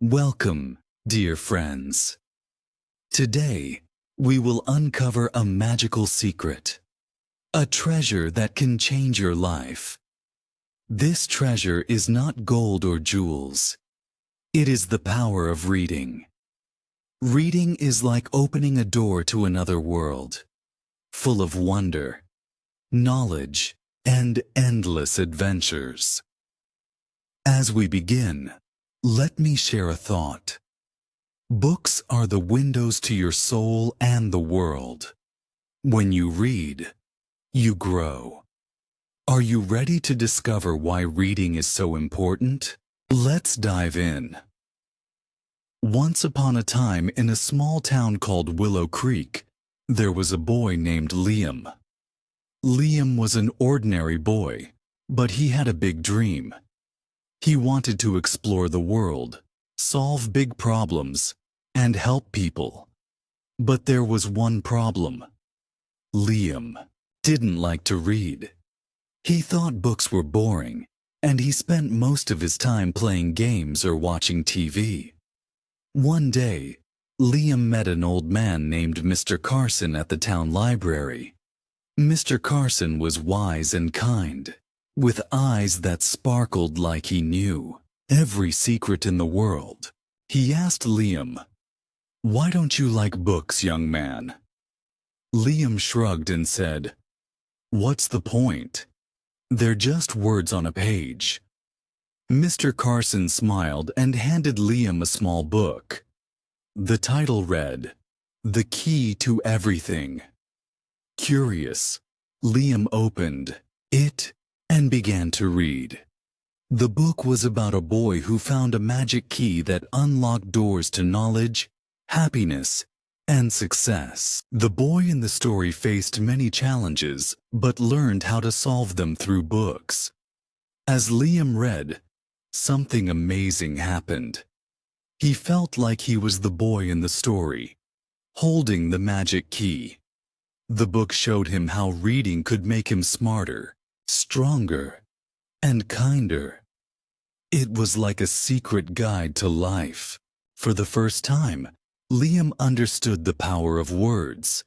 Welcome, dear friends. Today, we will uncover a magical secret, a treasure that can change your life. This treasure is not gold or jewels. It is the power of reading. Reading is like opening a door to another world, full of wonder, knowledge, and endless adventures. As we begin, let me share a thought. Books are the windows to your soul and the world. When you read, you grow. Are you ready to discover why reading is so important? Let's dive in. Once upon a time in a small town called Willow Creek, there was a boy named Liam. Liam was an ordinary boy, but he had a big dream. He wanted to explore the world, solve big problems, and help people. But there was one problem. Liam didn't like to read. He thought books were boring, and he spent most of his time playing games or watching TV. One day, Liam met an old man named Mr. Carson at the town library. Mr. Carson was wise and kind, with eyes that sparkled like he knew every secret in the world. He asked Liam, "Why don't you like books, young man?" Liam shrugged and said, "What's the point? They're just words on a page." Mr. Carson smiled and handed Liam a small book. The title read, "The Key to Everything." Curious, Liam opened it and began to read. The book was about a boy who found a magic key that unlocked doors to knowledge, happiness, and success. The boy in the story faced many challenges, but learned how to solve them through books. As Liam read, something amazing happened. He felt like he was the boy in the story, holding the magic key. The book showed him how reading could make him smarter, stronger, and kinder. It was like a secret guide to life. For the first time, Liam understood the power of words.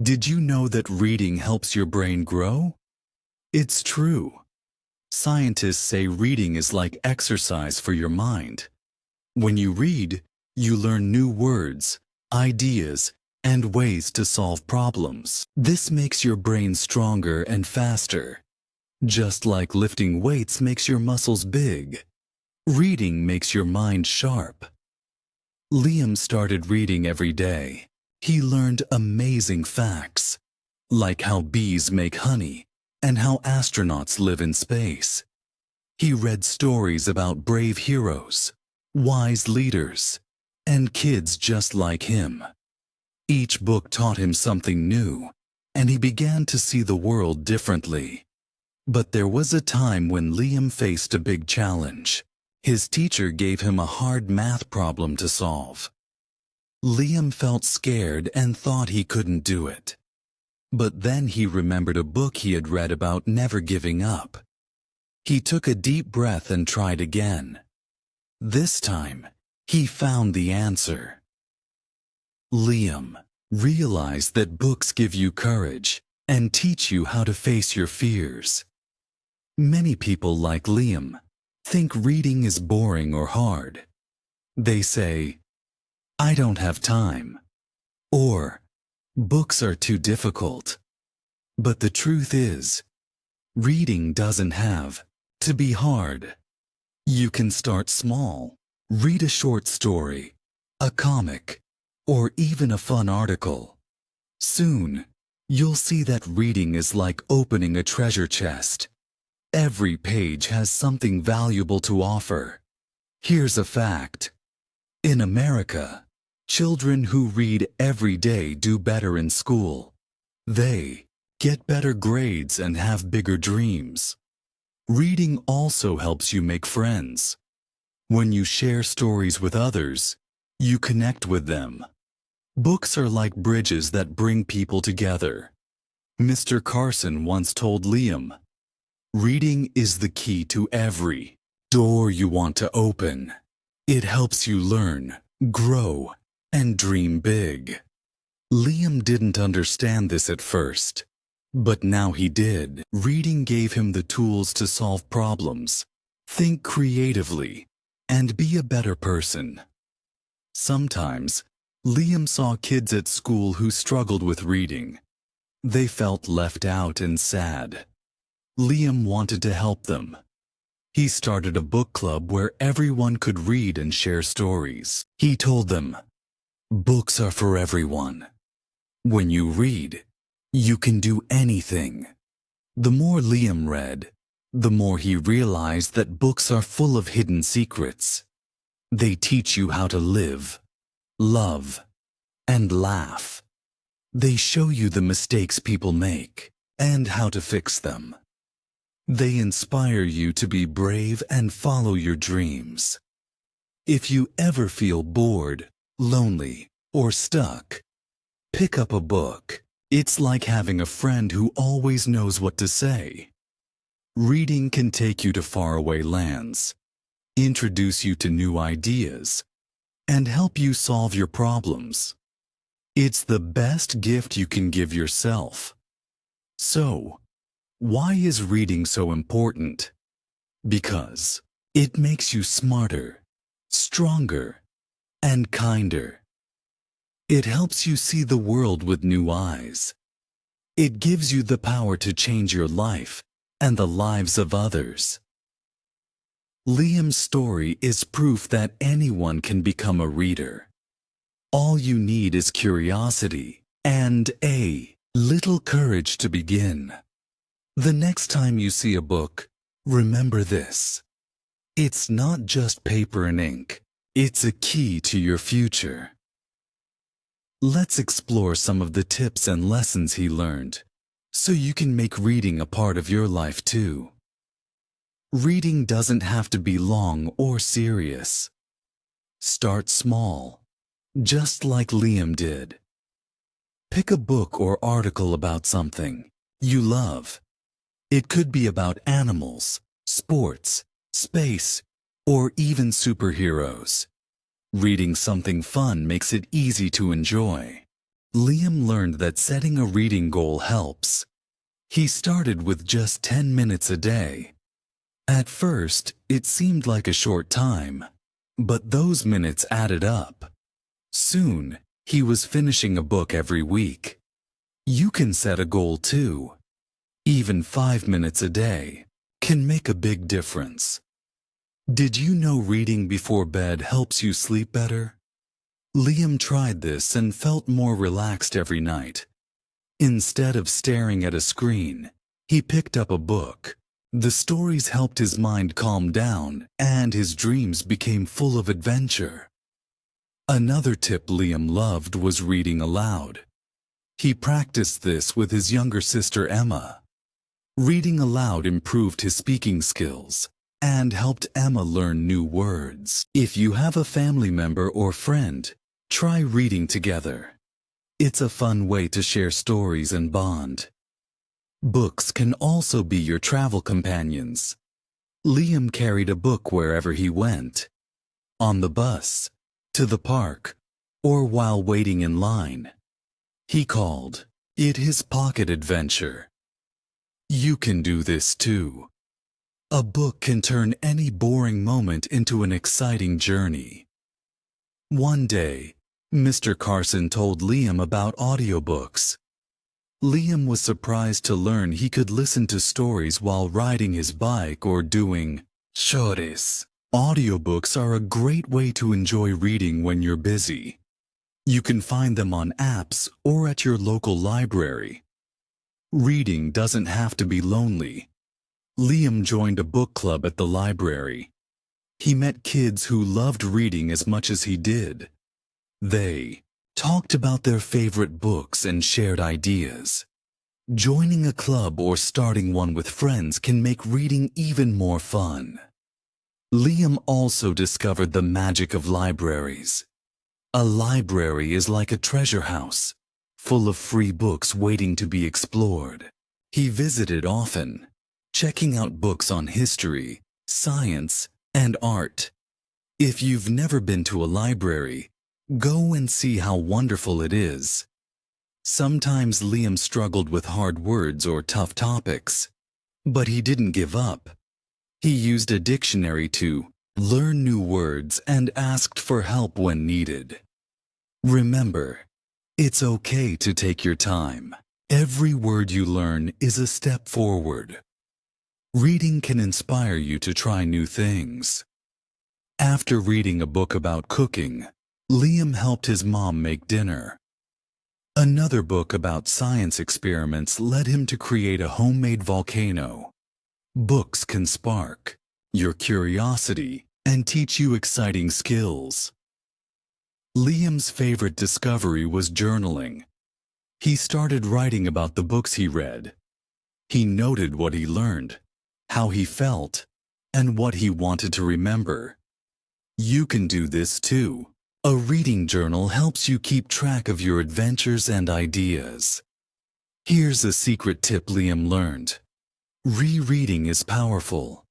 Did you know that reading helps your brain grow? It's true. Scientists say reading is like exercise for your mind. When you read, you learn new words, ideas, and ways to solve problems. This makes your brain stronger and faster. Just like lifting weights makes your muscles big, reading makes your mind sharp. Liam started reading every day. He learned amazing facts, like how bees make honey and how astronauts live in space. He read stories about brave heroes, wise leaders, and kids just like him. Each book taught him something new, and he began to see the world differently. But there was a time when Liam faced a big challenge. His teacher gave him a hard math problem to solve. Liam felt scared and thought he couldn't do it. But then he remembered a book he had read about never giving up. He took a deep breath and tried again. This time, he found the answer. Liam realized that books give you courage and teach you how to face your fears. Many people like Liam think reading is boring or hard. They say, "I don't have time," or "Books are too difficult." But the truth is, reading doesn't have to be hard. You can start small. Read a short story, a comic, or even a fun article. Soon, you'll see that reading is like opening a treasure chest. Every page has something valuable to offer. Here's a fact. In America, children who read every day do better in school. They get better grades and have bigger dreams. Reading also helps you make friends. When you share stories with others, you connect with them. Books are like bridges that bring people together. Mr. Carson once told Liam, "Reading is the key to every door you want to open." It helps you learn, grow, and dream big. Liam didn't understand this at first, but now he did. Reading gave him the tools to solve problems, think creatively, and be a better person. Sometimes, Liam saw kids at school who struggled with reading. They felt left out and sad. Liam wanted to help them. He started a book club where everyone could read and share stories. He told them, "Books are for everyone. When you read, you can do anything." The more Liam read, the more he realized that books are full of hidden secrets. They teach you how to live, love, and laugh. They show you the mistakes people make and how to fix them. They inspire you to be brave and follow your dreams. If you ever feel bored, lonely, or stuck, pick up a book. It's like having a friend who always knows what to say. Reading can take you to faraway lands, introduce you to new ideas, and help you solve your problems. It's the best gift you can give yourself. So, why is reading so important? Because it makes you smarter, stronger, and kinder. It helps you see the world with new eyes. It gives you the power to change your life and the lives of others. Liam's story is proof that anyone can become a reader. All you need is curiosity and a little courage to begin. The next time you see a book, remember this. It's not just paper and ink. It's a key to your future. Let's explore some of the tips and lessons he learned, so you can make reading a part of your life too. Reading doesn't have to be long or serious. Start small, just like Liam did. Pick a book or article about something you love. It could be about animals, sports, space, or even superheroes. Reading something fun makes it easy to enjoy. Liam learned that setting a reading goal helps. He started with just 10 minutes a day. At first, it seemed like a short time, but those minutes added up. Soon, he was finishing a book every week. You can set a goal too. Even 5 minutes a day can make a big difference. Did you know reading before bed helps you sleep better? Liam tried this and felt more relaxed every night. Instead of staring at a screen, he picked up a book. The stories helped his mind calm down, and his dreams became full of adventure. Another tip Liam loved was reading aloud. He practiced this with his younger sister Emma. Reading aloud improved his speaking skills and helped Emma learn new words. If you have a family member or friend, try reading together. It's a fun way to share stories and bond. Books can also be your travel companions. Liam carried a book wherever he went. On the bus, to the park, or while waiting in line. He called it his pocket adventure. You can do this too. A book can turn any boring moment into an exciting journey. One day, Mr. Carson told Liam about audiobooks. Liam was surprised to learn he could listen to stories while riding his bike or doing chores. Audiobooks are a great way to enjoy reading when you're busy. You can find them on apps or at your local library. Reading doesn't have to be lonely. Liam joined a book club at the library. He met kids who loved reading as much as he did. They talked about their favorite books and shared ideas. Joining a club or starting one with friends can make reading even more fun. Liam also discovered the magic of libraries. A library is like a treasure house, full of free books waiting to be explored. He visited often, checking out books on history, science, and art. If you've never been to a library, go and see how wonderful it is. Sometimes Liam struggled with hard words or tough topics, but he didn't give up. He used a dictionary to learn new words and asked for help when needed. Remember, it's okay to take your time. Every word you learn is a step forward. Reading can inspire you to try new things. After reading a book about cooking, Liam helped his mom make dinner. Another book about science experiments led him to create a homemade volcano. Books can spark your curiosity and teach you exciting skills. Liam's favorite discovery was journaling. He started writing about the books he read. He noted what he learned, how he felt, and what he wanted to remember. You can do this too. A reading journal helps you keep track of your adventures and ideas. Here's a secret tip Liam learned. Rereading is powerful.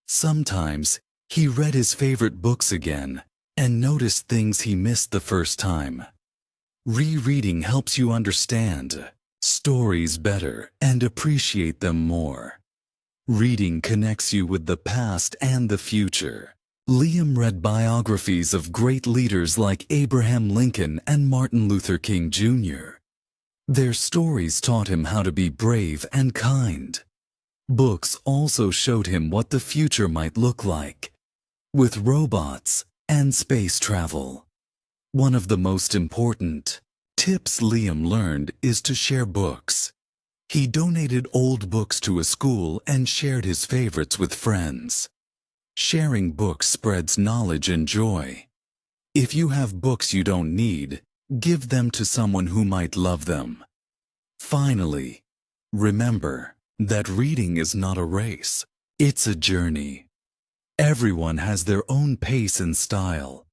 Sometimes, he read his favorite books again and noticed things he missed the first time. Rereading helps you understand stories better and appreciate them more. Reading connects you with the past and the future. Liam read biographies of great leaders like Abraham Lincoln and Martin Luther King Jr. Their stories taught him how to be brave and kind. Books also showed him what the future might look like, with robots and space travel. One of the most important tips Liam learned is to share books. He donated old books to a school and shared his favorites with friends. Sharing books spreads knowledge and joy. If you have books you don't need, give them to someone who might love them. Finally, remember that reading is not a race, it's a journey. Everyone has their own pace and style.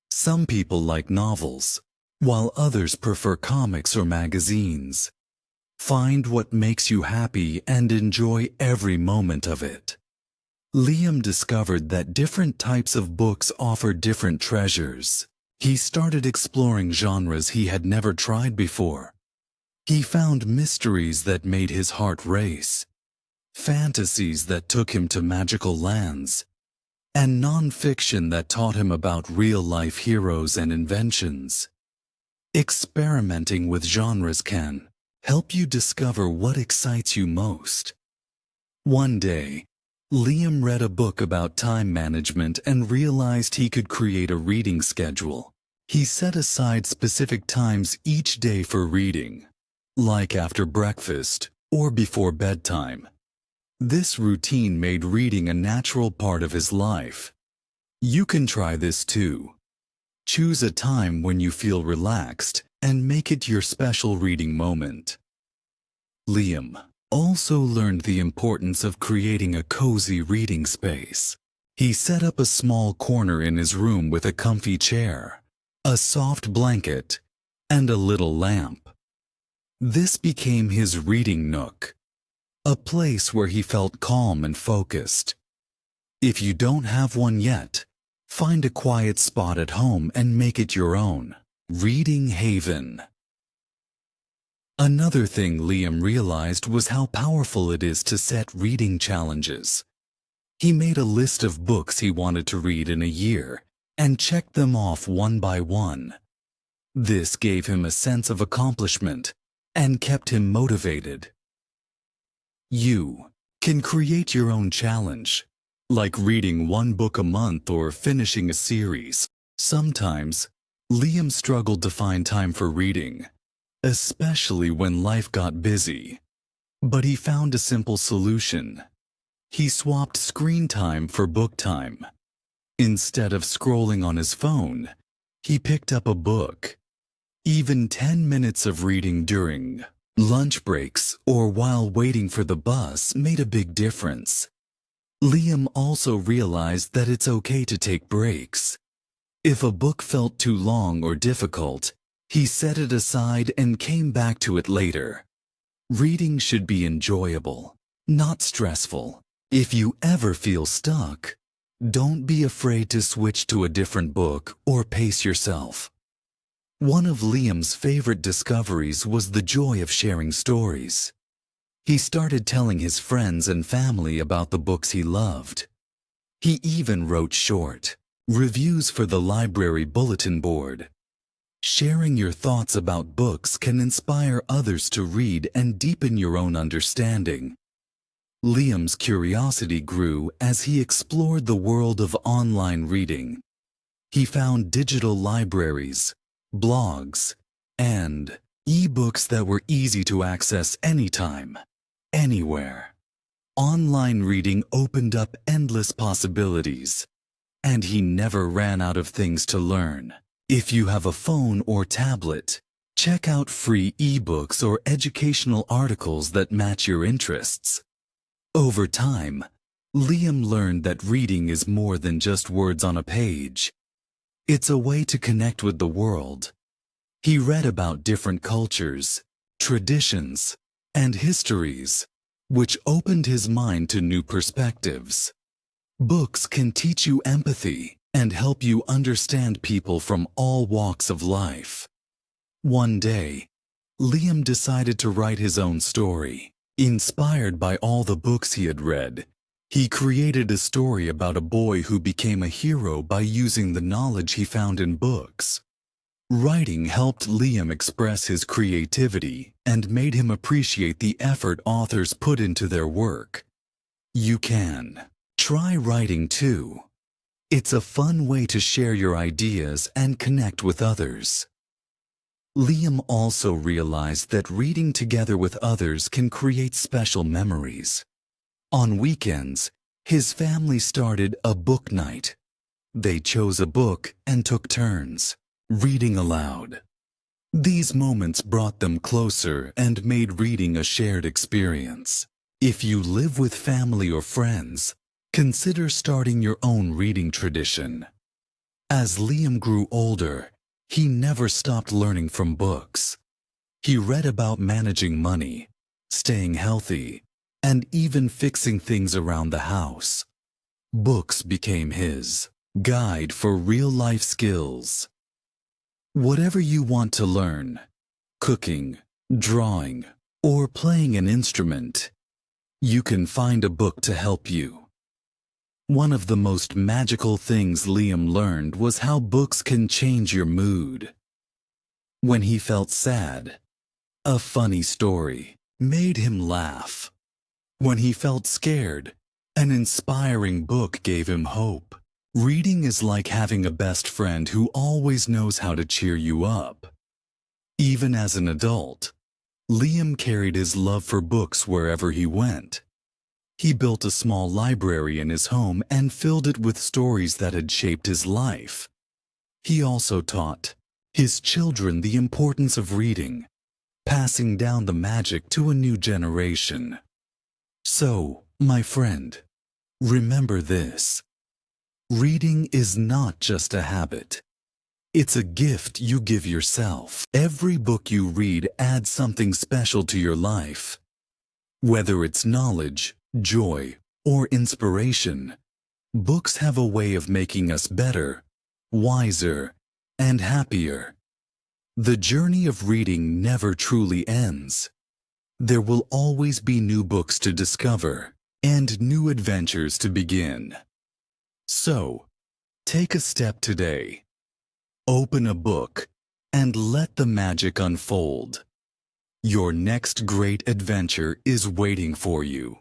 Some people like novels, while others prefer comics or magazines. Find what makes you happy and enjoy every moment of it. Liam discovered that different types of books offer different treasures. He started exploring genres he had never tried before. He found mysteries that made his heart race, fantasies that took him to magical lands, and non-fiction that taught him about real-life heroes and inventions. Experimenting with genres can help you discover what excites you most. One day, Liam read a book about time management and realized he could create a reading schedule. He set aside specific times each day for reading, like after breakfast or before bedtime. This routine made reading a natural part of his life. You can try this too. Choose a time when you feel relaxed and make it your special reading moment. Liam also learned the importance of creating a cozy reading space. He set up a small corner in his room with a comfy chair, a soft blanket, and a little lamp. This became his reading nook, a place where he felt calm and focused. If you don't have one yet, find a quiet spot at home and make it your own. Reading haven. Another thing Liam realized was how powerful it is to set reading challenges. He made a list of books he wanted to read in a year and checked them off one by one. This gave him a sense of accomplishment and kept him motivated. You can create your own challenge, like reading one book a month or finishing a series. Sometimes, Liam struggled to find time for reading, especially when life got busy. But he found a simple solution. He swapped screen time for book time. Instead of scrolling on his phone, he picked up a book. Even 10 minutes of reading during lunch breaks or while waiting for the bus made a big difference. Liam also realized that it's okay to take breaks. If a book felt too long or difficult, he set it aside and came back to it later. Reading should be enjoyable, not stressful. If you ever feel stuck, Don't be afraid to switch to a different book or pace yourself. One of Liam's favorite discoveries was the joy of sharing stories. He started telling his friends and family about the books he loved. He even wrote short reviews for the library bulletin board. Sharing your thoughts about books can inspire others to read and deepen your own understanding. Liam's curiosity grew as he explored the world of online reading. He found digital libraries, blogs, and e-books that were easy to access anytime, anywhere. Online reading opened up endless possibilities, and he never ran out of things to learn. If you have a phone or tablet, check out free e-books or educational articles that match your interests. Over time, Liam learned that reading is more than just words on a page. It's a way to connect with the world. He read about different cultures, traditions, and histories, which opened his mind to new perspectives. Books can teach you empathy and help you understand people from all walks of life. One day, Liam decided to write his own story. Inspired by all the books he had read, he created a story about a boy who became a hero by using the knowledge he found in books. Writing helped Liam express his creativity and made him appreciate the effort authors put into their work. You can try writing too. It's a fun way to share your ideas and connect with others. Liam also realized that reading together with others can create special memories. On weekends, his family started a book night. They chose a book and took turns, reading aloud. These moments brought them closer and made reading a shared experience. If you live with family or friends, consider starting your own reading tradition. As Liam grew older, he never stopped learning from books. He read about managing money, staying healthy, and even fixing things around the house. Books became his guide for real-life skills. Whatever you want to learn, cooking, drawing, or playing an instrument, you can find a book to help you. One of the most magical things Liam learned was how books can change your mood. When he felt sad, a funny story made him laugh. When he felt scared, an inspiring book gave him hope. Reading is like having a best friend who always knows how to cheer you up. Even as an adult, Liam carried his love for books wherever he went. He built a small library in his home and filled it with stories that had shaped his life. He also taught his children the importance of reading, passing down the magic to a new generation. So, my friend, remember this. Reading is not just a habit. It's a gift you give yourself. Every book you read adds something special to your life. Whether it's knowledge, joy, or inspiration, books have a way of making us better, wiser, and happier. The journey of reading never truly ends. There will always be new books to discover and new adventures to begin. So, take a step today. Open a book and let the magic unfold. Your next great adventure is waiting for you.